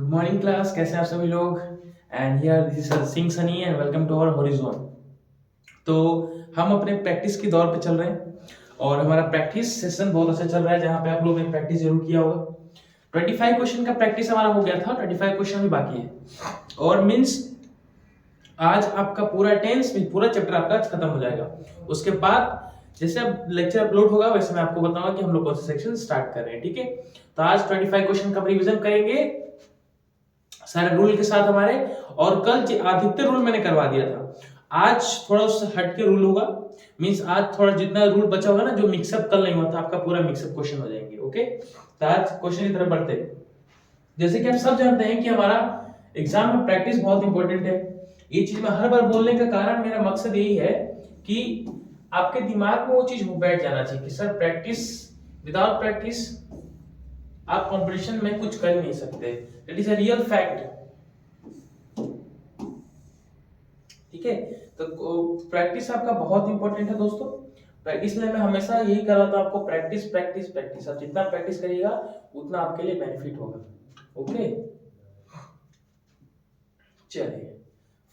Good morning class, कैसे हैं आप सभी लोग। And here this is Singh Sunny and welcome to our horizon. तो हम अपने प्रैक्टिस के दौर पे चल रहे हैं और हमारा प्रैक्टिस सेशन बहुत अच्छा चल रहा है, जहाँ पे आप लोगों ने प्रैक्टिस जरूर किया होगा। 25 क्वेश्चन का प्रैक्टिस हमारा हो गया था, 25 क्वेश्चन भी बाकी है और मीन्स आज आपका पूरा टेंस में पूरा चैप्टर आपका खत्म हो जाएगा। उसके बाद जैसे अब लेक्चर अपलोड होगा वैसे मैं आपको बताऊंगा कि हम लोग कौन सा सेक्शन स्टार्ट कर रहे हैं, ठीक है। तो आज 25 क्वेश्चन का रिवीजन करेंगे सारे रूल के साथ हमारे, और कल अधिकतर रूल मैंने करवा दिया था। आज थोड़ा उससे हट के रूल होगा, मींस आज थोड़ा जितना रूल बचा होगा ना, जो मिक्सअप कल नहीं हुआ था, आपका पूरा मिक्सअप क्वेश्चन हो जाएंगे। ओके, तो आज क्वेश्चन की तरफ बढ़ते हैं। जैसे कि आप सब जानते हैं कि हमारा एग्जाम में प्रैक्टिस बहुत इंपॉर्टेंट है। ये चीज मैं हर बार बोलने का कारण, मेरा मकसद यही है कि आपके दिमाग में वो चीज बैठ जाना चाहिए कि सर प्रैक्टिस, विदाउट प्रैक्टिस आप कंपटीशन में कुछ कर ही नहीं सकते। It is a real fact, ठीक है। तो प्रैक्टिस आपका बहुत इंपॉर्टेंट है दोस्तों। इसलिए मैं हमेशा यही कर रहा था आपको, प्रैक्टिस प्रैक्टिस प्रैक्टिस। आप जितना प्रैक्टिस करिएगा उतना आपके लिए बेनिफिट होगा। ओके, चलिए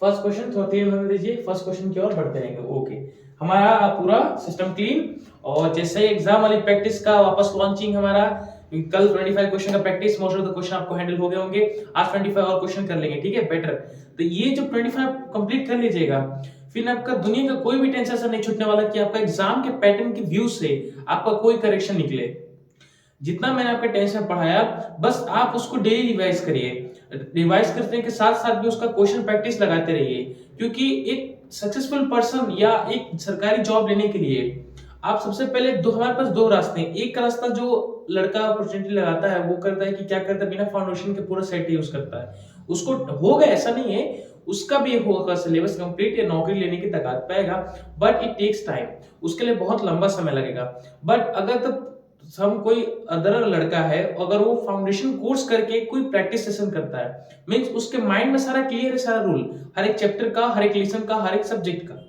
फर्स्ट क्वेश्चन थोड़ा धीरे होने दीजिए, फर्स्ट क्वेश्चन की ओर बढ़ते रहेंगे। ओके, हमारा पूरा सिस्टम क्लीन, और जैसे ही एग्जाम वाली प्रैक्टिस का वापस लॉन्चिंग हमारा, कल 25 क्वेश्चन का practice, most of the question आपको हैंडल हो गए होंगे। आज 25 और क्वेश्चन कर लेंगे, ठीक है, बेटर। तो ये जो 25 कंप्लीट कर लीजिएगा, फिर आपका दुनिया का कोई भी टेंशन से नहीं छूटने वाला कि आपका एग्जाम के पैटर्न के व्यू से आपका कोई करेक्शन निकले। जितना मैंने आपके टेंशन पढ़ाया, बस आप उसको डेली रिवाइज करिए। रिवाइज करने के साथ साथ भी उसका क्वेश्चन प्रैक्टिस लगाते रहिए, क्योंकि एक सक्सेसफुल पर्सन या एक सरकारी जॉब लेने के लिए आप सबसे पहले हमारे पास दो रास्ते हैं। एक रास्ता जो लड़का अपॉर्चुनिटी लगाता है वो करता है कि क्या करता है, बिना फाउंडेशन के पूरा सेट यूज करता है। उसको होगा ऐसा नहीं है, उसका भी होगा सिलेबस कंप्लीट या नौकरी लेने की ताकत पाएगा, बट इट टेक्स टाइम, उसके लिए बहुत लंबा समय लगेगा। बट अगर तब हम कोई अदर लड़का है, अगर वो फाउंडेशन कोर्स करके कोई प्रैक्टिस सेशन करता है, मींस उसके माइंड में सारा क्लियर है, सारा रूल हर एक चैप्टर का, हर एक लेसन का, हर एक सब्जेक्ट का।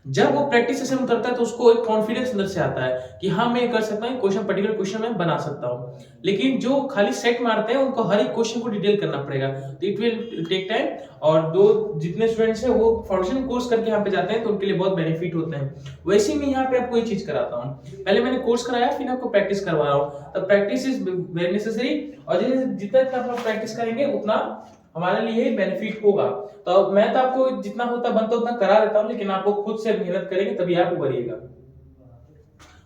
जब वो प्रैक्टिस सेशन करता है तो उसको एक कॉन्फिडेंस अंदर से आता है कि हाँ मैं कर सकता हूँ, क्वेश्चन पर्टिकुलर क्वेश्चन मैं बना सकता हूँ। लेकिन जो खाली सेट मारते हैं उनको हर एक क्वेश्चन को डिटेल करना पड़ेगा, तो इट विल टेक टाइम। और दो जितने स्टूडेंट्स हैं वो फाउंडेशन कोर्स करके यहाँ पे जाते हैं तो उनके लिए बहुत बेनिफिट होते हैं। वैसे ही मैं यहाँ पे आपको ये चीज कराता हूँ, पहले मैंने कोर्स कराया फिर आपको प्रैक्टिस करवा रहा हूँ। तो प्रैक्टिस इज वेरी नेसेसरी, और जैसे जितना आप लोग प्रैक्टिस करेंगे उतना हमारे लिए बेनिफिट होगा। तो मैं तो आपको जितना होता बनता उतना करा देता हूं, लेकिन आपको खुद से मेहनत करेंगे तभी आप उभरिएगा।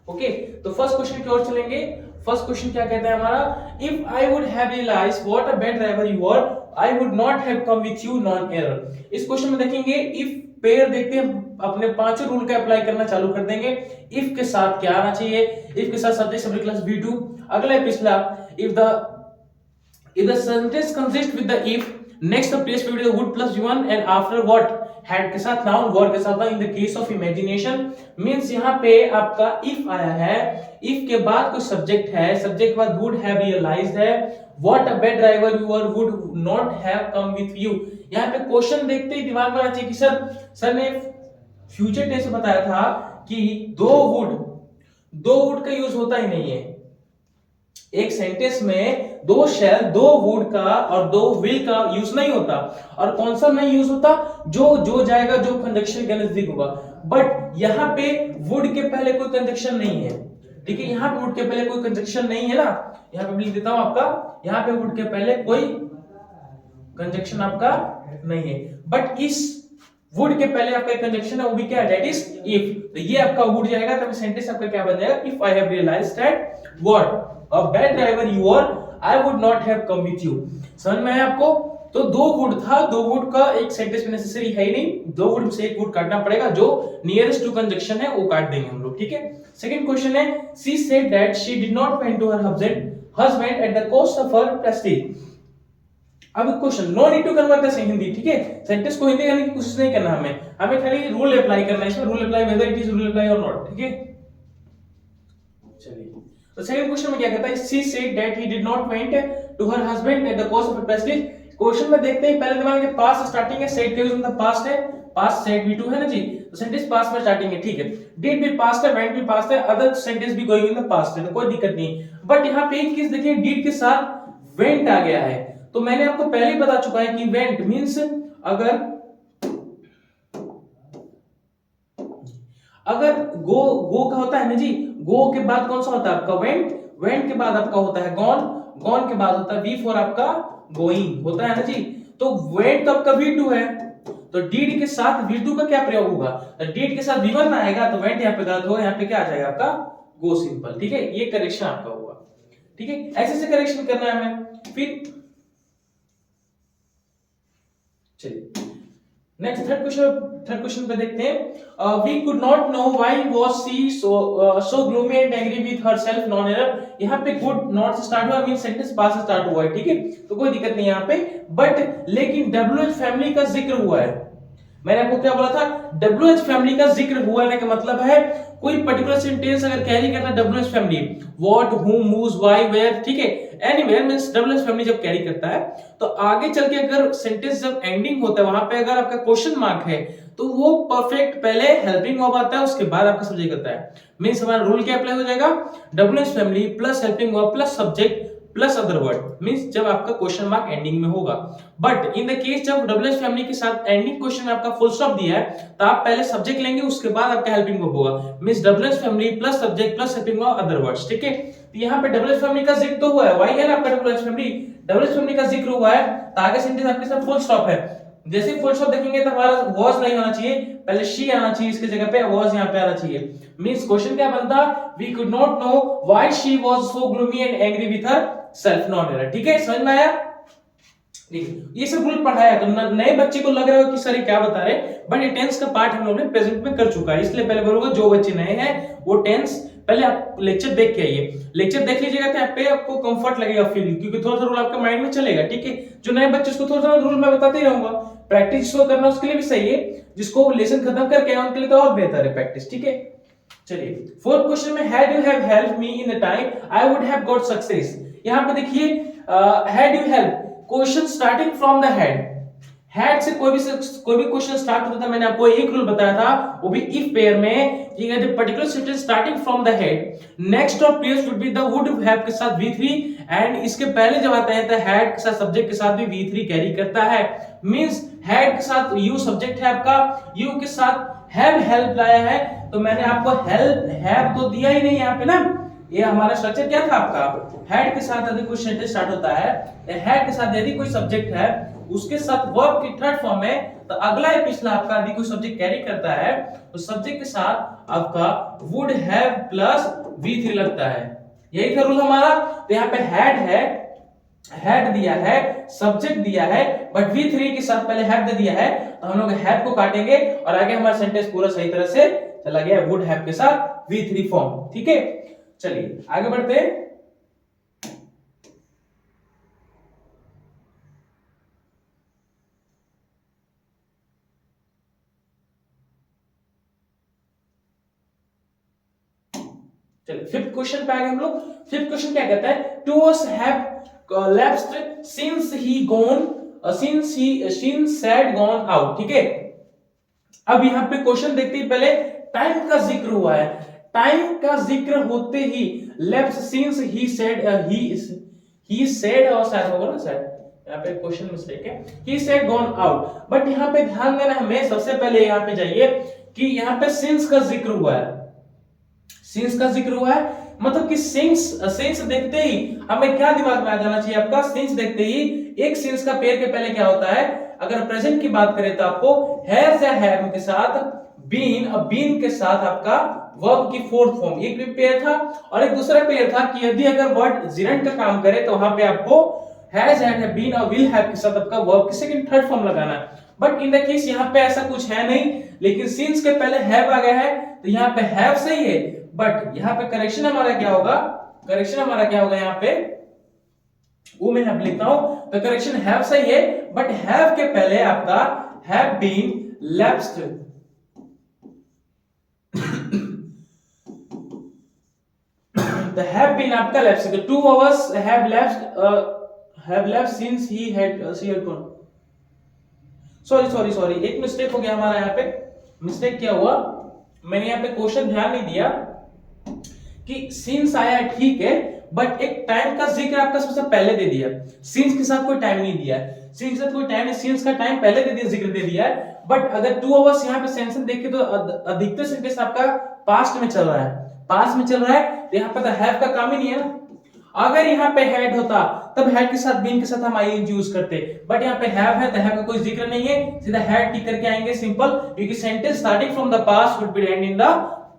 ओके, तो फर्स्ट क्वेश्चन की ओर चलेंगे। फर्स्ट क्वेश्चन क्या कहता है हमारा, if I would have realised what a bad driver you are, I would not have come with you no error. इस क्वेश्चन में देखेंगे इफ पेयर, देखते हैं अपने पांचों रूल का अप्लाई करना चालू कर देंगे। इफ के साथ क्या आना चाहिए, इफ के साथ सब्जेक्ट सब्जेक्ट क्लास V2। अगला है पिछला, if the sentence consists with the if, next the place will be the would plus V1 and after what had के साथ noun, word के साथ in the case of imagination, means यहाँ पे आपका if आया है, if के बाद कोई subject है, subject के बाद would have realized है, what a bad driver you are would not have come with you। यहाँ पे क्वेश्चन देखते ही दिमाग में आना चाहिए कि सर ने फ्यूचर टेंस में बताया था कि दो वुड का यूज होता ही नहीं है एक सेंटेंस में। दो शैल, दो वुड का और दो विल का यूज नहीं होता। और कौन सा नहीं यूज होता, जो जाएगा जो कंजक्शन के नजदीक होगा। बट यहाँ पे वुड के पहले कोई कंजक्शन नहीं है, ठीक है। यहाँ पे वुड के पहले कोई कंजक्शन नहीं है ना, यहाँ पे लिख देता हूं आपका, यहाँ पे वुड के पहले कोई कंजक्शन आपका नहीं है। बट इस वुड के पहले आपका एक कंजक्शन है, वो भी क्या है, दैट इज इफ। तो ये आपका वुड जाएगा, तो सेंटेंस आपका क्या बन जाएगा, if I have realised that what a bad driver you are, I would not have come with you। समझ में आया आपको। तो दो वुड था, दो वुड का एक सेंटेंस में नेसेसरी है ही नहीं, दो वुड से एक वुड काटना पड़ेगा, जो नियरेस्ट टू कंजक्शन है वो काट देंगे हम लोग, ठीक है। सेकंड क्वेश्चन है, she said that she did not went to her husband at the cost of her prestige। अब question, no need to convert the Hindi, ठीक है। सेंटेंस को हिंदी करने की कोशिश नहीं करना, हमें खाली रूल अप्लाई करना है इसमें, rule apply whether it is rule apply और नॉट, ठीक है। चलिए, तो सेकंड क्वेश्चन में क्या कहता है, she said that he did not went to her husband at the cost of a prestige। Question में देखते ही पहले दिमाग में पास्ट स्टार्टिंग है, said का यूज मतलब पास्ट है, पास्ट said V2 है ना जी, तो सेंटेंस पास्ट में स्टार्टिंग है, ठीक है। did भी पास्ट है, went भी पास्ट है, अदर सेंटेंस भी गोइंग इन द पास्ट है, तो कोई दिक्कत नहीं। बट यहाँ पे एक चीज देखिए, did के साथ went आ गया है, तो मैंने आपको पहले ही बता चुका है कि वेंट मींस अगर गो का होता है ना जी, गो के बाद कौन सा होता है आपका वेंट, वेंट के बाद आपका होता है गॉन, गॉन के बाद होता है वी फॉर आपका गोइंग होता है ना जी। तो वेंट तो आपका V2 है, तो डीड के साथ V2 का क्या प्रयोग होगा, डीड के साथ V1 आएगा, तो वेंट यहाँ पे गलत होगा, यहाँ पे क्या आ जाएगा आपका गो सिंपल। ठीक है, ये करेक्शन आपका हुआ। ठीक है, ऐसे से करेक्शन करना है हमें। फिर चलिए नेक्स्ट थर्ड क्वेश्चन पे देखते हैं। We could not know why was she so gloomy and angry with herself no error. यहाँ पे कुड नॉट से स्टार्ट हुआ, मीन सेंटेंस पास से स्टार्ट हुआ है। ठीक है, तो कोई दिक्कत नहीं यहाँ पे, बट लेकिन WH फैमिली का जिक्र हुआ है। मैंने आपको क्या बोला था, WH फैमिली का जिक्र हुआ है का मतलब है कोई पर्टिकुलर सेंटेंस अगर कैरी करता है WH फैमिली, व्हाट, हुम, हुज, व्हाई, वेयर, ठीक है, एनीवेयर मींस WH फैमिली जब कैरी करता है तो आगे चल के अगर सेंटेंस जब एंडिंग होता है वहां पे अगर आपका क्वेश्चन मार्क है तो वो परफेक्ट पहले हेल्पिंग वर्ब आता है, उसके बाद आपका सब्जेक्ट आता है। मींस हमारा रूल क्या अप्लाई हो जाएगा, WH family plus helping verb plus subject plus other word, means जब आपका क्वेश्चन मार्क एंडिंग में होगा। बट इन द केस जब WH फैमिली के साथ एंडिंग क्वेश्चन में आपका फुल स्टॉप दिया है तो आप पहले सब्जेक्ट लेंगे, उसके बाद आपका हेल्पिंग वर्ब होगा, means WH family plus subject plus helping verb other words. ठीक है, तो यहाँ पे WH फैमिली का जिक्र तो हुआ है, वाई है ना आपका WH फैमिली का जिक्र हुआ है, तो आगे सेंटेंस आपके साथ फुल स्टॉप है। जैसे फुल स्टॉप देखेंगे तो हमारा वॉज नहीं होना चाहिए, पहले शी आना चाहिए, इसके जगह पे वॉज यहाँ पे आना चाहिए। मींस क्वेश्चन क्या बनता, we could not know why she was so gloomy and angry with herself no error. ठीक है, समझ में आया? ये सब रूल पढ़ाया तो नए बच्चे को लग रहा है कि सर ये क्या बता रहे, बट ये टेंस का पार्ट हम लोगों ने प्रेजेंट में कर चुका है, इसलिए पहले बोलूंगा जो बच्चे नए हैं वो टेंस पहले आप लेक्चर देख के आइए, लेक्चर देख लीजिएगा तो आप पे आपको कंफर्ट लगेगा फील, क्योंकि थोड़ा सा रूल आपके माइंड में चलेगा। ठीक है, जो नए बच्चे उसको थोड़ा सा रूल मैं बताते ही रहूंगा, प्रैक्टिस जिसको करना उसके लिए भी सही है, जिसको लेसन खत्म करके आए उनके लिए तो और बेहतर है प्रैक्टिस। ठीक है, चलिए फोर्थ क्वेश्चन में had you have helped me in the time I would have got success। यहाँ पे देखिए had you help question starting from the head, head से कोई भी क्वेश्चन स्टार्ट होता था, मैंने आपको एक रूल बताया था, वो भी इफ पेयर में, ये कहते particular sentence starting from the head, next और previous would be the would have के साथ V3 एंड इसके पहले जब आता है तो हैड के साथ सब्जेक्ट के साथ भी V3 कैरी करता है। मींस हैड के साथ यू सब्जेक्ट है आपका, यू के साथ हैव हेल्प लाया है, तो मैंने आपको हेल्प हैव तो दिया ही नहीं यहाँ पे ना, ये हमारा स्ट्रक्चर क्या था आपका, हेड के साथ यदि कोई सेंटेंस स्टार्ट होता है, हेड के साथ यदि कोई सब्जेक्ट है उसके साथ वर्ब की थर्ड फॉर्म में, तो अगला या पिछला आपका यदि कोई सब्जेक्ट कैरी करता है तो सब्जेक्ट के साथ आपका वुड हैव प्लस V3 लगता है, यही था रूल हमारा। तो यहाँ पे है, हेड दिया है, सब्जेक्ट दिया है, बट V3 के साथ पहले हैव दे दिया है, तो हम लोग हैव को काटेंगे और आगे हमारा सेंटेंस पूरा सही तरह से चला गया वुड हैव के साथ V3 फॉर्म। ठीक है, चलिए आगे बढ़ते हैं। चलिए फिफ्थ क्वेश्चन पे आ गए हम लोग। फिफ्थ क्वेश्चन क्या कहता है, two us have lapsed since he gone, since said gone out. ठीक है, अब यहाँ पे क्वेश्चन देखते ही पहले टाइम का जिक्र हुआ है, टाइम का जिक्र होते ही left since he said, he said और शायद होगा ना, शायद यहाँ पे क्वेश्चन मिस्टेक है, he said gone out, but यहाँ पे ध्यान देना हमें, सबसे पहले यहाँ पे जाइए कि यहाँ पे सिंस का जिक्र हुआ है, सिंस का जिक्र हुआ है, मतलब कि सिंस देखते ही हमें क्या दिमाग में आ जाना चाहिए आपका, सिंस देखते ही एक सिंस का पेयर के पहले क्या होता है, अगर प्रेजेंट की बात करें तो आपको हैज या हैव के साथ बीन, अब बीन के साथ आपका वर्ब की फोर्थ फॉर्म, एक भी पेयर था और एक दूसरा पेयर था कि यदि अगर वर्ड जिरेंट का काम करे तो वहां पे आपको हैज एंड बीन और विल हैव के साथ आपका वर्ब की सेकंड थर्ड फॉर्म लगाना है। बट इन द केस यहाँ पे ऐसा कुछ है नहीं, लेकिन सिंस के पहले हैव आ गया है तो यहाँ पे हैव सही है, बट यहाँ पे करेक्शन हमारा क्या होगा, करेक्शन हमारा क्या होगा, यहाँ पे वो मैं यहाँ लिखता हूं, तो करेक्शन हैव सही है, बट हैव के पहले आपका have been lapsed, the have been आपका lapsed, तो 2 hours have lapsed since he had she had gone, sorry एक मिस्टेक हो गया हमारा, यहाँ पे मिस्टेक क्या हुआ, मैंने यहाँ पे क्वेश्चन ध्यान नहीं दिया कि सिंस आया ठीक है, बट एक टाइम का जिक्र आपका सबसे पहले दे दिया, सिंस के साथ कोई टाइम नहीं दिया है, सिंस के साथ कोई टाइम नहीं, सिंस का टाइम पहले दे दिया, जिक्र दे दिया है। बट अगर 2 आवर्स यहाँ पे सेंटेंस देखे तो अधिकतर सेंटेंस आपका पास्ट में चल रहा है, पास्ट में चल रहा है, तो यहाँ पे तो हैव का काम ही नहीं है ना। अगर यहाँ पे हैड होता तब हैड के साथ बीन के साथ हम आईएनजी यूज करते, बट यहाँ पे हैव है तो हैव का कोई जिक्र नहीं है, सीधा हैड टिक करके आएंगे सिंपल, क्योंकि sentence starting from the past would be and in the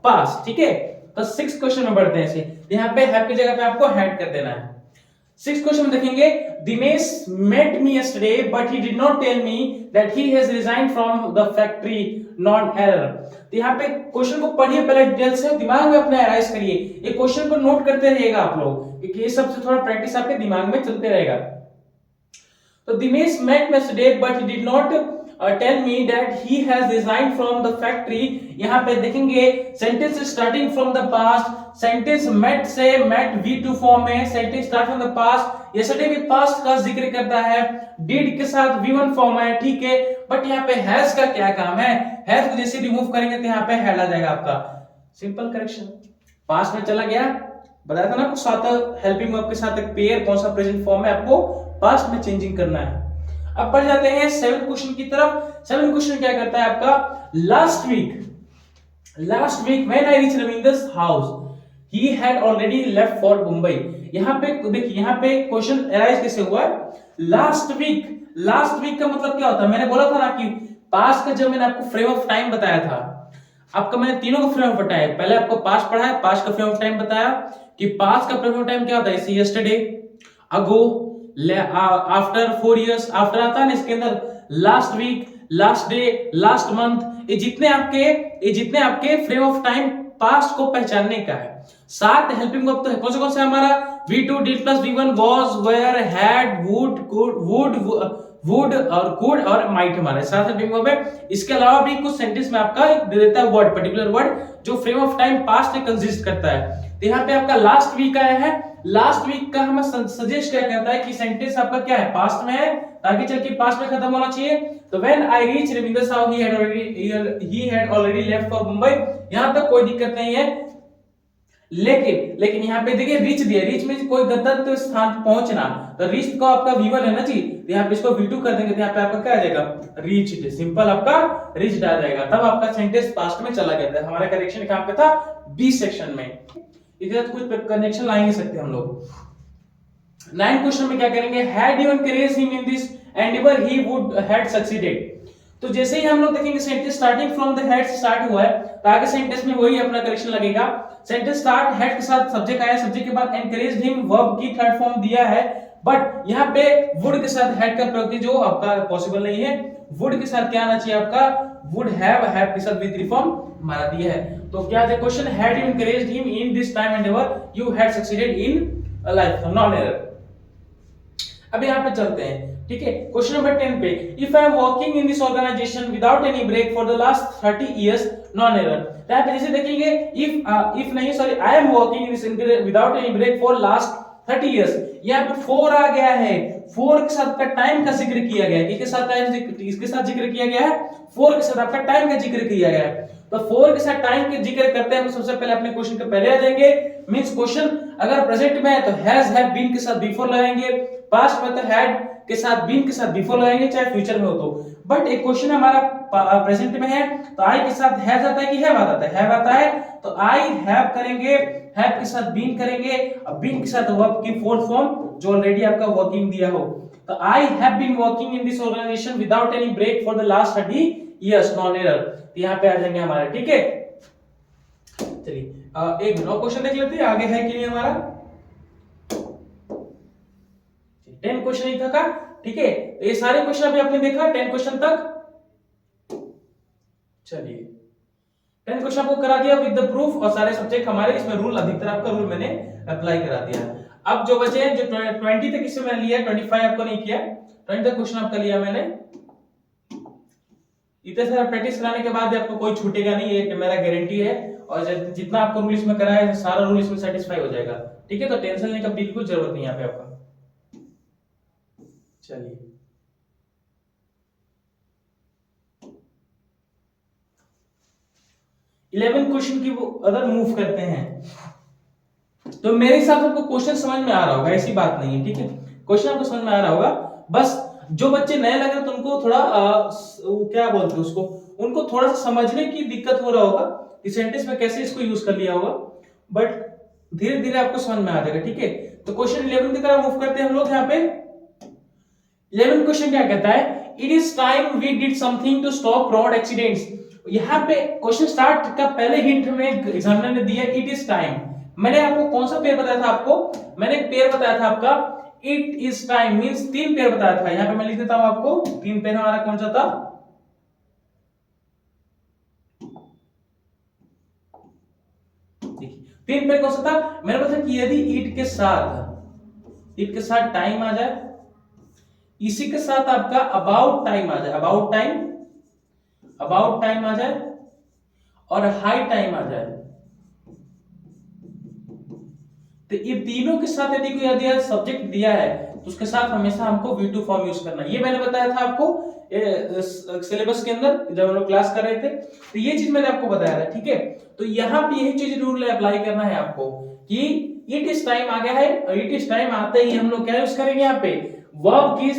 past. ठीक है, तो 6th क्वेश्चन में बढ़ते हैं इसे, यहाँ पे हैव की जगह पे आपको हैड कर देना है। 6th क्वेश्चन में देखेंगे, Dinesh met me yesterday but he did not tell me that he has resigned from the factory non-error। तो यहाँ पे क्वेश्चन को पढ़िए पहले डिटेल से, दिमाग में अपने एनालाइज करिए, ये क्वेश्चन को नोट करते रहिएगा आप लोग, क्योंकि ये सबसे थोड़ा प्रैक्टिस आपके दिमाग में चलते रहेगा। तो Dinesh met me yesterday but he did not tell me that he has resigned from the factory। यहाँ पे देखेंगे sentence starting from the past, sentence met से met V2 फॉर्म में, sentence start from the past, yesterday भी past का जिक्र करता है, did के साथ V1 फॉर्म है, ठीक है, बट यहाँ पे has का क्या काम है, has को जैसे रिमूव करेंगे तो यहाँ पे had आ जाएगा आपका, सिंपल करेक्शन, पास्ट में चला गया, बताया था ना आपको साथ हेल्पिंग वर्ब के साथ एक पेयर कौन सा प्रेजेंट फॉर्म है आपको पास्ट में चेंजिंग करना है। अब बढ़ जाते हैं 7th क्वेश्चन की तरफ। 7th क्वेश्चन क्या करता है आपका, last week when I reach Ravinder's house he had already left for Mumbai. यहाँ पे देखिए, यहाँ पे क्वेश्चन अराइज कैसे हुआ है, लास्ट वीक का मतलब क्या होता है, मैंने बोला था ना कि पास्ट का जब मैंने आपको फ्रेम ऑफ टाइम बताया था, आपका मैंने तीनों का फ्रेम ऑफ बताया, पहले आपको पास्ट पढ़ा है, पास्ट का फ्रेम ऑफ टाइम बताया कि पास्ट का फ्रेम ऑफ टाइम क्या होता है, जैसे yesterday, ago, after 4 years, after आता है ना, इसके अंदर last week, last day, last month, ये जितने आपके फ्रेम ऑफ टाइम पास्ट को पहचानने का है। 7 हेल्पिंग वर्ब तो है, कौन सा हमारा V2, did plus V1, was, were, had, would और could और might हमारे 7 हेल्पिंग वर्ब है। इसके अलावा भी कुछ सेंटेंस में आपका दे देता है वर्ड, पर्टिकुलर वर्ड जो फ्रेम ऑफ टाइम पास्ट में कंसिस्ट करता है। तो यहाँ पे आपका लास्ट वीक आया है, लास्ट वीक का हमें सजेस्ट क्या करता है कि सेंटेंस आपका क्या है, पास्ट में है, ताकि चल के पास्ट में खत्म होना चाहिए। तो when I reach Ravinder's house he had already left for Mumbai, यहां तक कोई दिक्कत नहीं है, लेकिन यहाँ पे देखिए रीच दिया, रीच में कोई गंतव्य स्थान पहुंचना, तो रीच को आपका V1 है ना जी, तो यहाँ पे इसको V2 कर देंगे, तो यहाँ पे आपका क्या आ जाएगा, रीच्ड, सिंपल आपका रीच्ड आ जाएगा, तब आपका सेंटेंस पास्ट में चला गया था। हमारा करेक्शन कहां पे था, बी सेक्शन में, इधर कुछ कनेक्शन ला नहीं सकते हम लोग। 9 क्वेश्चन में क्या करेंगे, had you encouraged him in this endeavor he would had succeeded। तो जैसे ही हम लोग देखेंगे sentence starting from the head start हुआ है, तो आगे सेंटेंस में वही अपना करेक्शन लगेगा। सेंटेंस स्टार्ट हेड के साथ सब्जेक्ट आया, सब्जेक्ट के बाद एनकरेज्ड हिम वर्ब की थर्ड फॉर्म दिया है, बट यहाँ पे वुड के साथ हेड का प्रयोग जो आपका पॉसिबल नहीं है, वुड के साथ क्या आना चाहिए आपका, वुड हैव के साथ V3 फॉर्म हमारा दिया है। तो क्या है question, had you encouraged him in this time Endeavour you had succeeded in life, non error. अब यहाँ पे चलते हैं, ठीक है, क्वेश्चन नंबर 10 पे, if I am working in this organisation without any break for the last 30 years no error. यहाँ पे जैसे देखेंगे इफ नहीं sorry I am working in this without any break for last 30 years, यहाँ पे 4 आ गया है, 4 के साथ का टाइम का जिक्र किया गया है, किसके साथ टाइम, इसके साथ जिक्र किया गया है, 4 के साथ आपका टाइम का जिक्र किया गया है। तो 4 के साथ टाइम के जिक्र करते हैं, तो सबसे पहले अपने क्वेश्चन के पहले आ जाएंगे, मींस क्वेश्चन अगर प्रेजेंट में है तो हैज हैव बीन के साथ बिफोर लगाएंगे, पास्ट में तो हैड के साथ बीन के साथ बिफोर लगाएंगे, चाहे फ्यूचर में हो तो। बट एक क्वेश्चन हमारा प्रेजेंट में है तो आई के साथ हैज आता है कि हैव आता है, हैव आता है तो आई हैव करेंगे, हैव के साथ बीन करेंगे, अब बीन के साथ वर्ब की फोर्थ फॉर्म जो ऑलरेडी आपका वर्किंग दिया हो, तो I have been working in this organisation without any break for the last 30 years no error, तो यहाँ पे आ जाएंगे हमारे, ठीक है। चलिए एक नौ क्वेश्चन देख लेते हैं, आगे है कि नहीं हमारा 10 क्वेश्चन ही था का, ठीक है, तो ये सारे क्वेश्चन अभी आपने देखा 10 क्वेश्चन तक। चलिए 10 क्वेश्चन आपको करा दिया विद द प्रूफ, और सारे सब्जेक्ट हमारे इसमें रूल, अधिकतर आपका रूल मैंने अप्लाई करा दिया। अब जो बचे हैं, जो 20 तक इसमें मैंने लिया, 25 आपको नहीं किया, 20 तक क्वेश्चन आपका लिया मैंने। इतने सारा प्रैक्टिस कराने के बाद आपको कोई छूटेगा नहीं, ये मेरा गारंटी है, और जितना आपको रूल इसमें कराया है सारा रूल इसमें सेटिस्फाई हो जाएगा, ठीक है, तो टेंशन लेने का बिल्कुल जरूरत नहीं यहाँ पे आपका। चलिए 11 क्वेश्चन की वो अगर मूव करते हैं, तो मेरे हिसाब से आपको क्वेश्चन समझ में आ रहा होगा, ऐसी बात नहीं है, ठीक है, क्वेश्चन आपको समझ में आ रहा होगा। बस जो बच्चे नए लग रहे तो उनको थोड़ा क्या बोलते हैं उसको, उनको थोड़ा सा समझने की दिक्कत हो रहा होगा कि सेंटेंस में कैसे इसको यूज कर लिया होगा, बट धीरे धीरे आपको समझ में आ जाएगा, ठीक है। तो क्वेश्चन 11 की तरफ मूव करते हैं हम लोग। यहाँ पे 11 क्वेश्चन क्या कहता है, it is time we did something to stop road accidents. यहाँ पे क्वेश्चन स्टार्ट का पहले हिंट में एग्जामिनर ने दिया इट इज टाइम। मैंने आपको कौन सा पेयर बताया था, आपको मैंने एक पेयर बताया था आपका, it is time means 3 pair बताया था। यहाँ पे मैं लिख देता हूं आपको, 3 पेयर हमारा कौन सा था, देखिए 3 पेयर कौन सा था। मैंने बताया कि यदि इट के साथ टाइम आ जाए, इसी के साथ आपका अबाउट टाइम आ जाए, अबाउट टाइम आ जाए, और हाई टाइम आ जाए, तो ये तीनों के साथ यदि कोई सब्जेक्ट दिया है तो उसके साथ हमेशा हमको V2 फॉर्म यूज करना है। ये मैंने बताया था आपको सिलेबस के अंदर जब हम लोग क्लास कर रहे थे, तो ये चीज मैंने आपको बताया था, ठीक है। तो यहाँ पे यही चीज रूल अप्लाई करना है आपको कि इट इज टाइम आ गया है, इट इज टाइम आते ही हम लोग क्या यूज करेंगे, यहाँ पे वर्ब की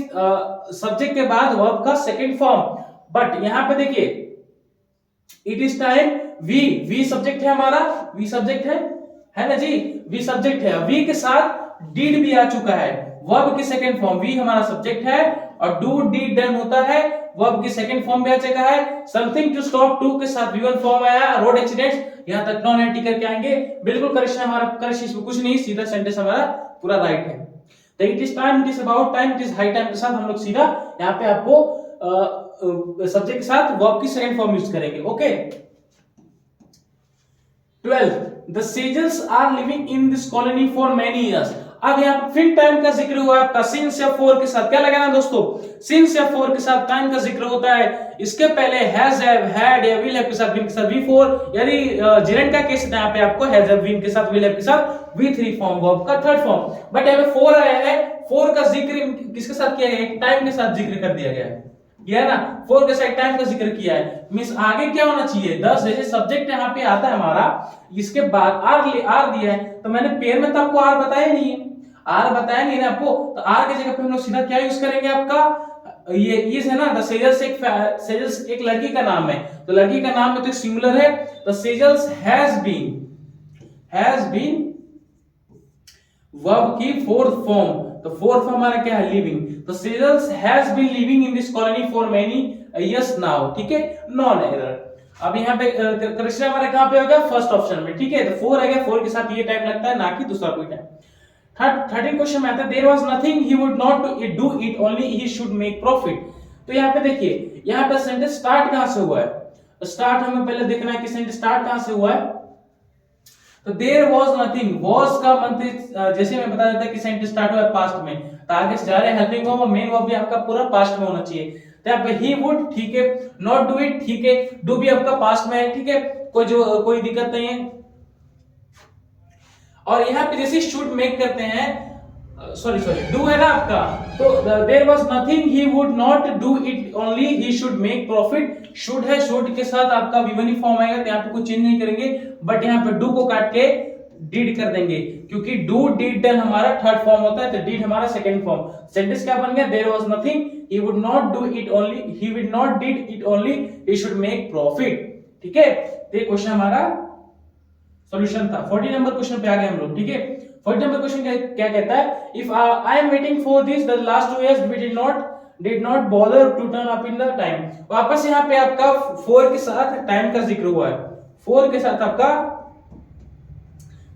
सब्जेक्ट के बाद वर्ब का सेकंड फॉर्म। बट यहाँ पे देखिए it is time we subject है हमारा, वी सब्जेक्ट है ना जी, वी सब्जेक्ट है, वी के साथ डिड भी आ चुका है, वर्ब की सेकंड फॉर्म, वी हमारा सब्जेक्ट है और डू डिड डन होता है, वर्ब की सेकंड फॉर्म भी आ चुका है, समथिंग टू स्टॉप टू के साथ V1 फॉर्म आया, रोड एक्सीडेंट, यहां तक नॉन एंटी करके आएंगे, बिल्कुल करेक्शन हमारा, करेक्शन इसमें कुछ नहीं, सीधा सेंटेंस हमारा पूरा राइट है। तो it is time, it is about time, it is high time के साथ हम लोग सीधा यहाँ पे आपको सब्जेक्ट के साथ वर्ब की सेकंड फॉर्म यूज करेंगे, okay. 12 The Sejals are living in this colony for many years। अब यहाँ पे फिर टाइम का जिक्र हुआ आपका सिंस या फॉर के साथ, क्या लगाना दोस्तों, सिंस या फॉर के साथ टाइम का जिक्र होता है। इसके पहले हैज हैव हैड या विल हैव के साथ, विल के साथ V4, यदि जिरेंट का केस यहाँ पे आपको हैज हैव विल के साथ, विल हैव के साथ V3 फॉर्म, वर्ब का थर्ड फॉर्म। बट यहाँ पे 4 आया है, 4 का जिक्र किसके साथ किया गया है, टाइम के साथ जिक्र कर दिया गया है, ये है ना, 4 के साथ टाइम का जिक्र किया है, मींस आगे क्या होना चाहिए 10, जैसे सब्जेक्ट यहाँ पे आता है हमारा, इसके बाद आर दिया है, तो मैंने पेयर में तो आपको आर बताया नहीं है, आर बताया नहीं ना आपको, तो आर की जगह पे हम लोग सीधा क्या यूज करेंगे, आपका ये है ना, द सेजल्स, सेजल्स एक लड़की का नाम है, तो लड़की का नाम में तो सिंगुलर है, the Sejals has been verb की फोर्थ फॉर्म, तो फोर्थ फॉर्म हमारा क्या है, लिविंग, तो Sejals has been living in this colony for many years now, ठीक है, नॉन एरर। अब यहाँ पे करेक्शन हमारा कहां पे होगा, फर्स्ट ऑप्शन में, ठीक है, तो 4 आ गया, 4 के साथ ये टाइम लगता है, ना कि दूसरा कोई टाइम। 13 क्वेश्चन में आता है, there was nothing he would not do it only he should make profit. तो यहाँ पे देखिए, यहाँ पे सेंटेंस स्टार्ट कहां से हुआ है, स्टार्ट हमें पहले देखना है कि सेंटेंस स्टार्ट कहां से हुआ है। तो देयर वाज नथिंग, वाज का मंत्र जैसे मैं बता देता कि सेंटेंस स्टार्ट हुआ है पास्ट में, तो आगे से जा रहे हेल्पिंग वर्ब और मेन वर्ब भी आपका पूरा पास्ट में होना चाहिए। तो यहाँ पे ही वुड, ठीक है, नॉट डू इट, ठीक है, डू भी आपका पास्ट में है, ठीक है, कोई दिक्कत नहीं है। और यहाँ पे जैसे शुड मेक करते हैं, सॉरी डू है ना आपका, तो there was nothing he would not do it only he should make profit, should है, शुड के साथ आपका V1 फॉर्म आएगा, तो यहाँ पे कुछ चेंज नहीं करेंगे, बट यहाँ पे डू को काट के डिड कर देंगे, क्योंकि डू डिड डन हमारा थर्ड फॉर्म होता है, तो डिड हमारा सेकंड फॉर्म। सेंटेंस क्या बन गया, there was nothing he would not do it only, he would not did it only, he should make profit, ठीक है। तो ये क्वेश्चन हमारा सॉल्यूशन था। 40 नंबर क्वेश्चन पे आ गए हम लोग, ठीक है। 40 नंबर क्वेश्चन क्या कहता है, if I am waiting for this the last 2 years we did not bother to turn up in the time। वापस यहाँ पे आपका 4 के साथ टाइम का जिक्र हुआ है, 4 के साथ आपका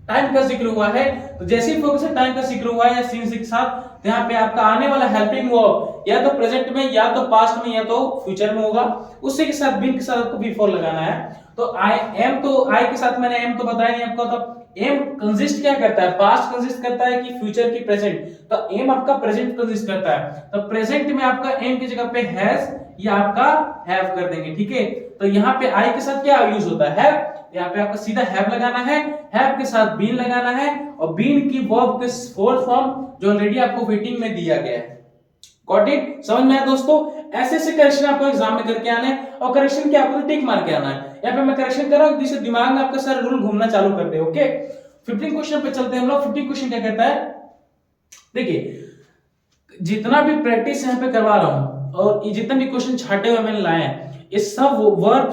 टाइम का जिक्र हुआ है, तो जैसे ही 4 के साथ टाइम का जिक्र हुआ है या सिंस के साथ, तो यहाँ पे आपका आने वाला हेल्पिंग वर्ब या तो प्रेजेंट में, या तो पास्ट में, या तो फ्यूचर में होगा, उसी के साथ बिन के साथ आपको B4 लगाना है। तो आई एम, तो आई के साथ मैंने एम तो बताया नहीं आपको, तो एम कंसिस्ट क्या करता है, पास्ट कंसिस्ट करता है कि फ्यूचर की प्रेजेंट, तो एम आपका प्रेजेंट कंसिस्ट करता है, तो प्रेजेंट में आपका एम की जगह पे हैज या आपका हैव कर देंगे, ठीक है। तो यहाँ पे आई के साथ क्या यूज होता है, यहाँ पे आपका सीधा हैव लगाना है, हैव के साथ बीन लगाना है, और बीन की वर्ब के फोर्थ फॉर्म जो ऑलरेडी आपको वेटिंग में दिया गया है। गॉट इट, समझ में आया दोस्तों। ऐसे ऐसे करेक्शन आपको एग्जाम में करके आना है, और करेक्शन क्या आपको टिक मार के आना है। यहाँ पे मैं करेक्शन कर रहा हूँ, जिससे दिमाग में आपका सारा रूल घूमना चालू कर दे, ओके। 15 क्वेश्चन पे चलते हैं हम लोग। 15 क्वेश्चन क्या कहता है, देखिए जितना भी प्रैक्टिस यहाँ पे करवा रहा हूं और ये जितने भी क्वेश्चन छाटे हुए मैंने लाए हैं, ये सब वर्ब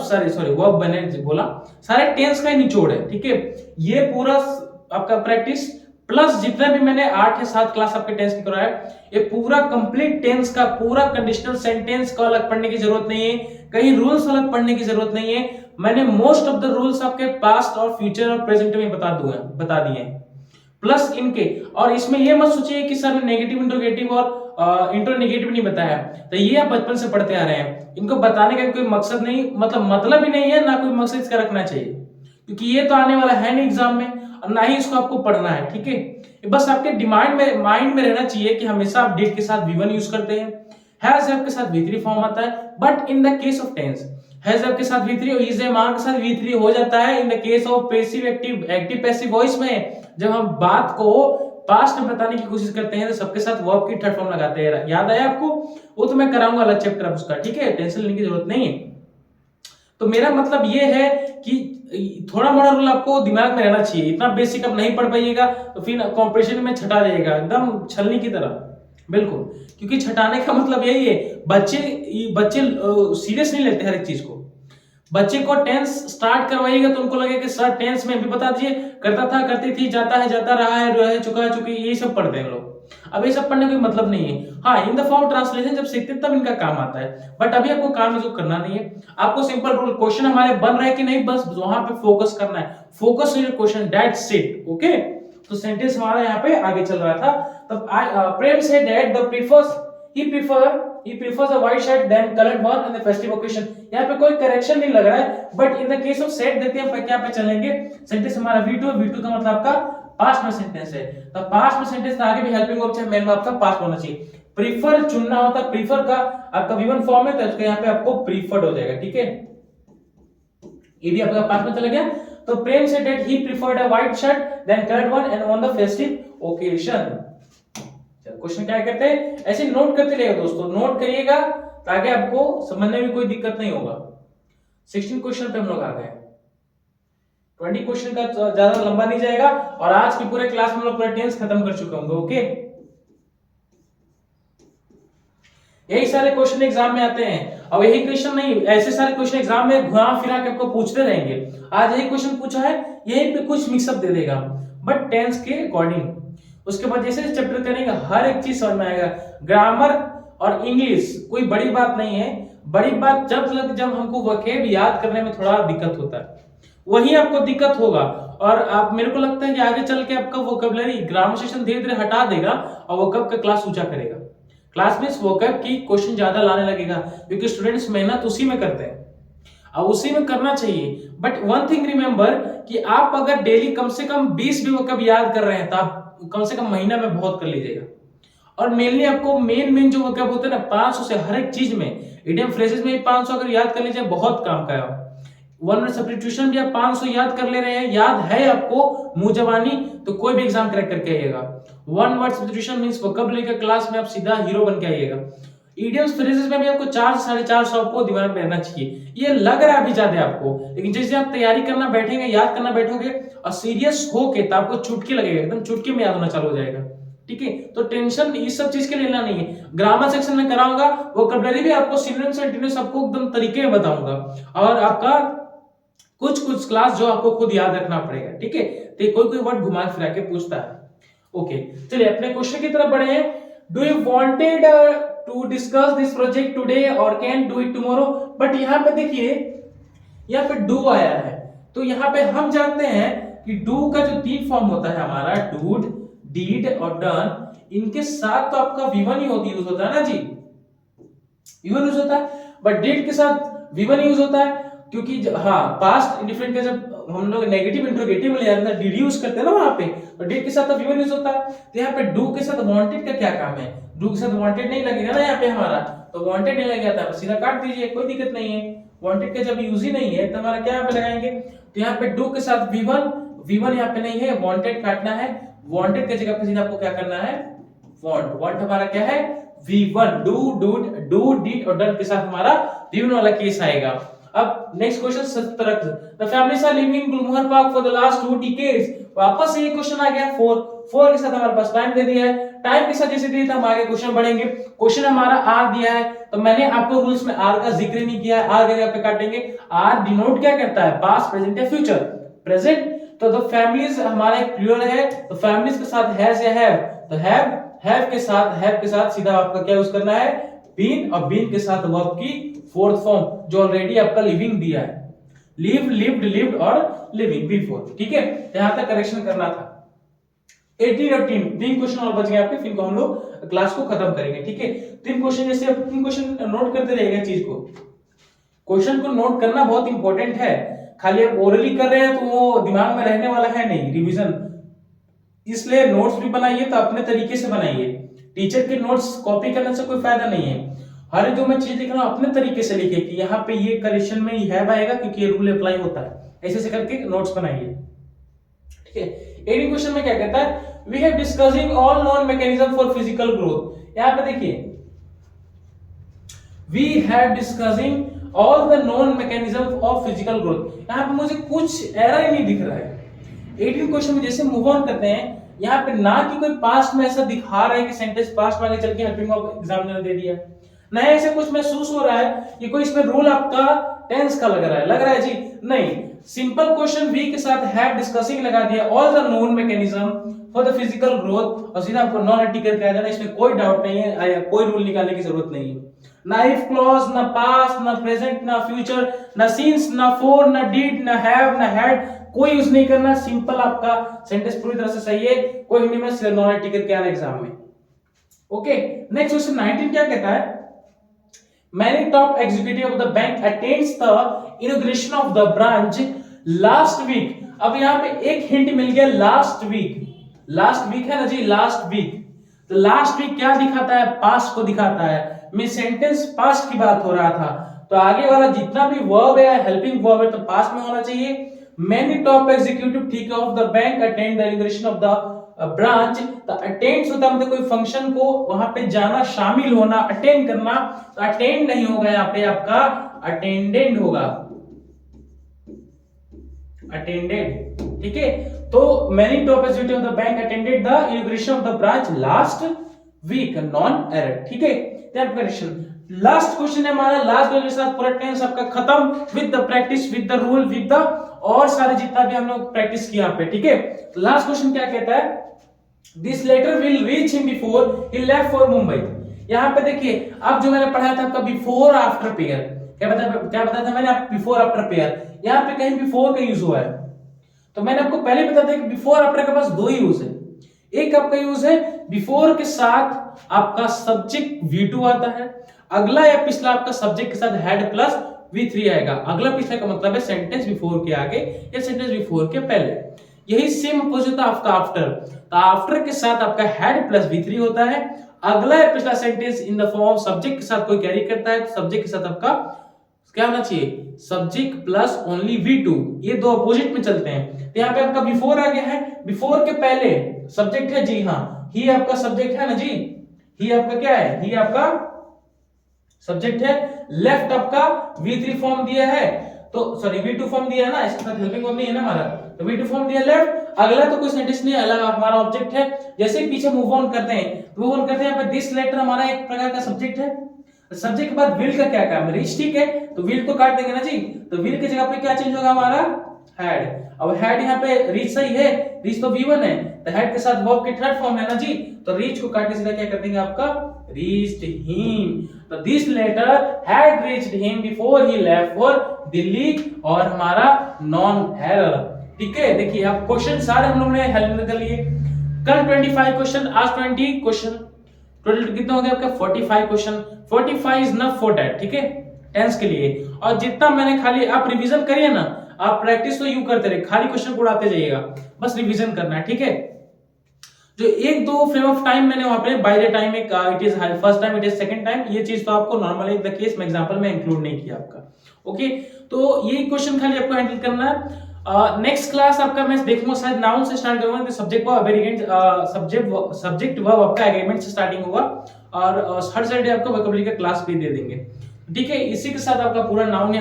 वर्ब बने बोला, सारे टेंस का ही निचोड़ है, ठीक है। ये पूरा आपका प्रैक्टिस प्लस जितना भी मैंने 8 या 7 क्लास आपके टेंस की कराया, ये पूरा कंप्लीट टेंस का पूरा कंडीशनल सेंटेंस का अलग पढ़ने की जरूरत नहीं है, कहीं रूल्स अलग पढ़ने की जरूरत नहीं है। मैंने मोस्ट ऑफ द रूल्स आपके पास्ट और फ्यूचर और प्रेजेंट में बता दिए हैं, प्लस इनके। और इसमें ये मत सोचिए कि सर नेगेटिव इंट्रोगेटिव और इंट्रोनेगेटिव नहीं बताया, तो ये आप बचपन से पढ़ते आ रहे हैं, इनको बताने का कोई मकसद नहीं, मतलब ही नहीं है, ना कोई मकसद इसका रखना चाहिए, क्योंकि ये तो आने वाला है नहीं एग्जाम में, और ना ही इसको आपको पढ़ना है, ठीक है। बस आपके माइंड में रहना चाहिए कि हमेशा आप डिड के साथ V1 यूज करते हैं, हैज हैव के साथ V3 फॉर्म आता है, but in the case of tense has have के साथ V3 और इज एम आर के साथ V3 हो जाता है। इन the case of passive active passive voice में जब हम बात को पास्ट में बताने की कोशिश करते हैं तो सबके साथ वर्ब की थर्ड फॉर्म लगाते हैं। याद आया आपको? वो तो मैं कराऊंगा अलग चैप्टर उसका, ठीक है, टेंशन लेने की जरूरत नहीं है। तो मेरा मतलब ये है कि थोड़ा मोड़ा रूल आपको दिमाग में रहना चाहिए, इतना बेसिक आप नहीं पढ़ पाइएगा तो फिर कंपटीशन में छटा जाएगा एकदम छलनी की तरह, बिल्कुल, क्योंकि छटाने का मतलब यही है, बच्चे सीरियस नहीं लेते हर एक चीज को। बच्चे को टेंस स्टार्ट करवाइएगा तो उनको लगेगा कि सर टेंस में भी बता दीजिए, करता था, करती थी, जाता है, जाता रहा है, रह चुका है, चुकी, ये सब पढ़ते हैं लोग। अब ये सब पढ़ने का कोई मतलब नहीं है। हाँ, इन द फॉर्म ट्रांसलेशन जब सीखते हैं तब इनका काम आता है, बट अभी आपको काम जो करना नहीं है। आपको सिंपल रूल, क्वेश्चन हमारे बन रहे कि नहीं, बस वहां पे फोकस करना है, focus on your question, that's it, okay. तो सेंटेंस हमारा यहाँ पे आगे चल रहा था। तब प्रेम से that the he prefers a white shirt than colored one on the festive occasion। यहाँ पे कोई करेक्शन नहीं लग रहा है, but in the case of set देते हैं क्या पे चलेंगे, सेंटेंस हमारा V2 का मतलब आपका पास्ट में सेंटेंस है, तो पास्ट में सेंटेंस आगे भी हेल्पिंग वर्ब चाहे मेन में आपका पास्ट होना चाहिए। प्रीफर चुनना होता है, प्रीफर का आपका V1 फॉर्म है तो इसके यहाँ पे आपको प्रीफर्ड हो जाएगा, ठीक है, ये भी आपका पास्ट में चला गया। तो Prem said that he preferred a white shirt than coloured one and on the festive occasion. Question क्या करते हैं, ऐसे नोट करते रहिएगा दोस्तों, नोट करिएगा ताकि आपको समझने में कोई दिक्कत नहीं होगा। 16 क्वेश्चन पे हम लोग आ गए, 20 क्वेश्चन का ज्यादा लंबा नहीं जाएगा, और आज की पूरे क्लास में हम लोग पूरा टेंस खत्म कर चुके होंगे, ओके। यही सारे क्वेश्चन एग्जाम में आते हैं, और यही क्वेश्चन नहीं, ऐसे सारे क्वेश्चन एग्जाम में घुमा फिरा के आपको पूछते रहेंगे। आज यही क्वेश्चन पूछा है, यही पे कुछ मिक्सअप दे देगा, बट टेंस के अकॉर्डिंग। उसके बाद जैसे चैप्टर करेंगे हर एक चीज समझ में आएगा। ग्रामर और इंग्लिश कोई बड़ी बात नहीं है, बड़ी बात जब हमको वोकैब याद करने में थोड़ा दिक्कत होता है, वही आपको दिक्कत होगा। और आप, मेरे को लगता है कि आगे चल के आपका वोकैबुलरी ग्रामर सेक्शन धीरे धीरे हटा देगा और वोकैब का क्लास ऊंचा करेगा। क्लास में वोकैब की क्वेश्चन ज्यादा लाने लगेगा, क्योंकि स्टूडेंट्स मेहनत उसी में करते हैं और उसी में करना चाहिए। बट वन थिंग रिमेंबर कि आप अगर डेली कम से कम 20 भी वोकैब याद कर रहे हैं तो आप कम से कम महीना में बहुत कर लीजिएगा। और मेनली आपको मेन जो वोकैब होता है ना, 500 से हर एक चीज में, इडियम फ्रेजेस में 500 अगर याद कर लीजिए बहुत काम का है। वन वर्ड सब्स्टिट्यूशन भी आप 500 याद कर ले रहे हैं, याद है आपको मुंह जबानी, तो कोई भी एग्जाम क्रैक करके आइएगा। One word substitution means vocabulary का क्लास में आप सीधा हीरो बन के आइएगा। इडियम्स फ्रेजेस में भी आपको 4 से 450 आपको दिमाग में रहना चाहिए। ये लग रहा है अभी ज्यादा आपको, लेकिन जैसे आप तैयारी करना बैठेंगे, याद करना बैठोगे और सीरियस होके, तो आपको चुटकी लगेगा, एकदम चुटकी में याद होना चालू हो जाएगा, ठीक है। तो टेंशन इस सब चीज के लिए लेना नहीं है। ग्रामर सेक्शन में कराऊंगा, वोकैबुलरी भी आपको सिनोनिम्स एंटोनिम्स आपको एकदम तरीके में बताऊंगा, और आपका कुछ क्लास जो आपको खुद याद रखना पड़ेगा, ठीक है। तो कोई वर्ड घुमा फिरा के पूछता है, ओके। चलिए अपने क्वेश्चन की तरफ बढ़े हैं। Do you wanted to discuss this project today और can do it tomorrow. But यहाँ पे देखिए, यहाँ पे डू आया है, तो यहाँ पे हम जानते हैं कि डू का जो 3 फॉर्म होता है हमारा, डूड, डीड और डन, इनके साथ तो आपका V1 यूज होता है ना जी, V1 यूज होता है। बट डीड के साथ V1 यूज होता है, क्योंकि हाँ, पास्ट इंडिफरेंट का जब हम लोग नेगेटिव इंट्रोगेटिव में याद डीड यूज करते हैं ना वहां पे, तो डीड के साथ तो V1 यूज होता है। तो यहाँ पे डू के साथ वांटेड का क्या काम है, डू के साथ वांटेड नहीं लगेगा ना यहाँ पे हमारा, तो वांटेड नहीं लग जाता, सीधा काट दीजिए, कोई दिक्कत नहीं है। वांटेड का जब यूज ही नहीं है तो हमारा क्या यहाँ पे लगाएंगे, तो यहाँ पे डू के साथ V1 यहाँ पे नहीं है, वांटेड काटना है, वांटेड की जगह पे सीधा आपको क्या करना है, वांट हमारा क्या है V1, डू, डीड और डन के साथ हमारा V1 वाला केस आएगा। अब next question 17 the families are living in Gulmohar park for the last 2 decades. वापस से ये क्वेश्चन आ गया 4 के साथ हमारे पास टाइम दे दिया है, टाइम के साथ जैसे दिया था हम आगे क्वेश्चन बढ़ेंगे। क्वेश्चन हमारा आर दिया है तो मैंने आपको रूल्स में आर का जिक्र नहीं किया है, आर की जगह पे काटेंगे। आर डिनोट क्या करता है, पास्ट प्रेजेंट या फ्यूचर। प्रेजेंट तो द फैमिलीज हमारा एक प्लूरल है तो फैमिलीज के साथ हैज या हैव, तो हैव के साथ सीधा आपका क्या यूज करना है, बीन, और बीन के साथ वर्ब की फोर्थ फॉर्म जो ऑलरेडी आपका लिविंग दिया है, लिव, लिव्ड, लिव्ड और लिविंग बिफोर। ठीक है, यहां तक करेक्शन करना था। 18 और 3 क्वेश्चन और बच गए आपके, फिर को हम लोग क्लास को खत्म करेंगे। ठीक है, 3 क्वेश्चन जैसे आप 3 क्वेश्चन नोट करते रहिएगा चीज को। क्वेश्चन को नोट करना बहुत इंपॉर्टेंट है, खाली आप ओरली कर रहे हैं तो वो दिमाग में रहने वाला है नहीं, रिवीजन। इसलिए नोट्स भी बनाइए तो अपने तरीके से बनाइए, टीचर के नोट्स कॉपी करने से कोई फायदा नहीं है। हर जो मैं चीज लिख रहा हूं अपने तरीके से लिखे कि यहाँ पे ये करेक्शन में है आएगा क्योंकि ये रूल अप्लाई होता है, ऐसे से करके नोट्स बनाइए। ठीक है, 18 क्वेश्चन में क्या कहता है, we have discussing all known mechanism for physical growth. यहाँ पे देखिए we have discussing all the known mechanism of physical growth. यहाँ पे मुझे कुछ एरर ही नहीं दिख रहा है। 18 क्वेश्चन में जैसे मूव ऑन करते हैं, यहाँ पे ना कि कोई पास्ट में ऐसा दिखा रहा है कि सेंटेंस पास्ट में आगे चल के हेल्पिंग ऑफ एग्जामिनर दे दिया, ना ऐसे कुछ महसूस हो रहा है कि कोई इसमें रूल आपका टेंस का लग रहा है जी, नहीं। सिंपल क्वेश्चन वी के साथ हैव डिस्कसिंग लगा दिया, all the known mechanism for the physical growth, और सीधा आपको नॉन आर्टिकल कह देना, इसमें कोई डाउट नहीं है, कोई रूल निकालने की जरूरत नहीं है। ना इफ क्लॉज, ना पास्ट, ना प्रेजेंट, ना फ्यूचर, ना सिंस, ना फॉर, ना डिड, ना हैव, ना हैड, कोई यूज नहीं करना। सिंपल आपका सेंटेंस पूरी तरह से सही है, कोई हिंदी में सीधा नॉन आर्टिकल क्या है एग्जाम में। ओके, नेक्स्ट क्वेश्चन 19 क्या कहता है, many top executive of the bank attends the inauguration of the branch last week। अब यहाँ पे एक हिंट मिल गया, लास्ट वीक है ना जी, लास्ट वीक। तो लास्ट वीक क्या दिखाता है, पास्ट को दिखाता है। मैं सेंटेंस पास्ट की बात हो रहा था तो आगे वाला जितना भी वर्ब है हेल्पिंग वर्ब है तो पास्ट में होना चाहिए। Many top executive ठीक है of the bank attend the inauguration of the branch. तो अटेंड होता है मतलब कोई फंक्शन को वहां पे जाना, शामिल होना, अटेंड करना। तो अटेंड नहीं होगा, यहाँ पे आपका अटेंडेंट होगा, अटेंडेड। ठीक है, तो many top executive of the bank attended the inauguration of the branch last week, no error. ठीक है, लास्ट क्वेश्चन है हमारा, लास्ट क्वेश्चन के साथ पूरा टेंस आपका खत्म, with the practice, with the rule, with the और सारे जितना भी हम लोग प्रैक्टिस किया पे। ठीक है, लास्ट क्वेश्चन क्या कहता है, this letter will reach him before he left for Mumbai. यहाँ पे देखिए, अब जो मैंने पढ़ाया था आपका बिफोर आफ्टर पेयर, क्या बताया था मैंने, आप बिफोर आफ्टर पेयर, यहाँ पे कहीं बिफोर का यूज हुआ है। तो मैंने आपको पहले बता दिया कि बिफोर आफ्टर के पास दो ही यूज है। एक आपका यूज है बिफोर के साथ आपका सब्जेक्ट V2 आता है, अगला या पिछला आपका सब्जेक्ट के साथ हेड प्लस V3 आएगा। अगला पिछला का मतलब है सेंटेंस बिफोर के आगे या सेंटेंस बिफोर के पहले। यही सेम अपोजिट होता है आपका आफ्टर। तो आफ्टर के साथ आपका हेड प्लस V3 होता है, अगला या पिछला sentence in the form subject के साथ कोई कैरी करता है तो सब्जेक्ट के साथ आपका क्या होना चाहिए, सब्जेक्ट प्लस ओनली V2। ये दो अपोजिट में चलते हैं। तो यहाँ पे आपका बिफोर आ गया है, बिफोर के पहले सब्जेक्ट है जी, हाँ ही आपका सब्जेक्ट है ना जी, ही आपका क्या है, ही आपका सब्जेक्ट है। लेफ्ट आपका V3 फॉर्म दिया है, तो सॉरी V2 फॉर्म दिया है ना, इसके साथ हेल्पिंग वर्ब नहीं है ना हमारा, तो V2 फॉर्म दिया लेफ्ट। अगला तो कोई सेंटेंस नहीं है, अलग हमारा ऑब्जेक्ट है। जैसे ही पीछे मूव ऑन करते हैं यहाँ पे दिस लेटर हमारा एक प्रकार का सब्जेक्ट है। सब्जेक्ट के बाद विल का क्या काम है, रीच। ठीक है, तो विल को काट देंगे ना जी, तो विल की जगह पे क्या चेंज होगा हमारा, हैड। अब हैड यहाँ पे रीच सही है, रीच तो V1 है, तो हैड के साथ वर्ब की थर्ड फॉर्म है ना जी, तो रीच को काट के सीधा क्या कर देंगे आपका, रीच्ड हिम। तो this letter had reached him before he left for Delhi, और हमारा नॉन एरर। ठीक है, देखिए अब क्वेश्चन सारे हम लोग ने हेल्प कर लिए। कल 25 क्वेश्चन, आज 20 क्वेश्चन, टोटल कितना हो गया आपका 45 question. 45 is enough for that. ठीक है, टेंस के लिए। और जितना मैंने खाली आप रिवीजन करिए ना, आप प्रैक्टिस तो यूं करते रहे, खाली क्वेश्चन को उड़ाते जाइएगा, बस रिवीजन करना है। ठीक है, जो एक दो फ्रेम ऑफ टाइम मैंने वहां पे by the time it is first time, it is second time, ये चीज तो आपको नॉर्मली द केस में एग्जांपल में इंक्लूड नहीं किया आपका। ओके, तो ये क्वेश्चन खाली आपको हैंडल करना है। नेक्स्ट क्लास आपका मैं देखूंगा शायद नाउन से स्टार्ट करूंगा, तो सब्जेक्ट वर्ब एग्रीगेंट, सब्जेक्ट वर्ब आपका एग्रीगेंट से स्टार्टिंग होगा, और हर सैटरडे आपको वोकैबुलरी का क्लास भी दे देंगे। ठीक है। इसी के साथ आपका पूरा नाउन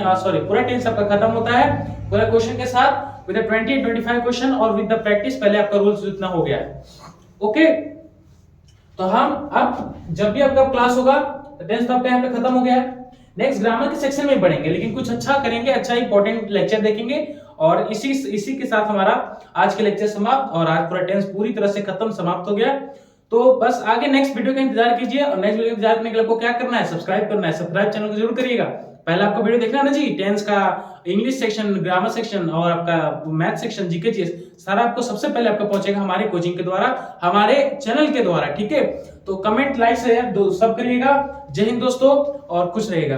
पूरा टेंस आपका खत्म होता है पूरा क्वेश्चन के साथ विद 20-25 क्वेश्चन और विद द प्रैक्टिस। पहले आपका रूल्स इतना हो गया है। ओके, तो हम अब जब भी आपका क्लास होगा टेंस तो आपका यहाँ पे खत्म हो गया है। नेक्स्ट ग्रामर के सेक्शन में पढ़ेंगे, लेकिन कुछ अच्छा करेंगे, अच्छा इंपॉर्टेंट लेक्चर देखेंगे। और इसी के साथ हमारा आज के लेक्चर समाप्त और आज पूरा टेंस पूरी तरह से खत्म समाप्त हो गया। तो बस आगे नेक्स्ट वीडियो का इंतजार कीजिए और नेक्स्ट वीडियो का इंतजार करने के लिए आपको क्या करना है, सब्सक्राइब करना है। सब्सक्राइब चैनल को जरूर करिएगा। पहले आपको वीडियो देखना है ना जी, टेंस का इंग्लिश सेक्शन, ग्रामर सेक्शन और आपका मैथ सेक्शन, जीके चीज सारा आपको सबसे पहले आपको पहुंचेगा हमारे कोचिंग के द्वारा, हमारे चैनल के द्वारा। ठीक है, तो कमेंट, लाइक, शेयर सब करिएगा। जय हिंद दोस्तों, और खुश रहिएगा।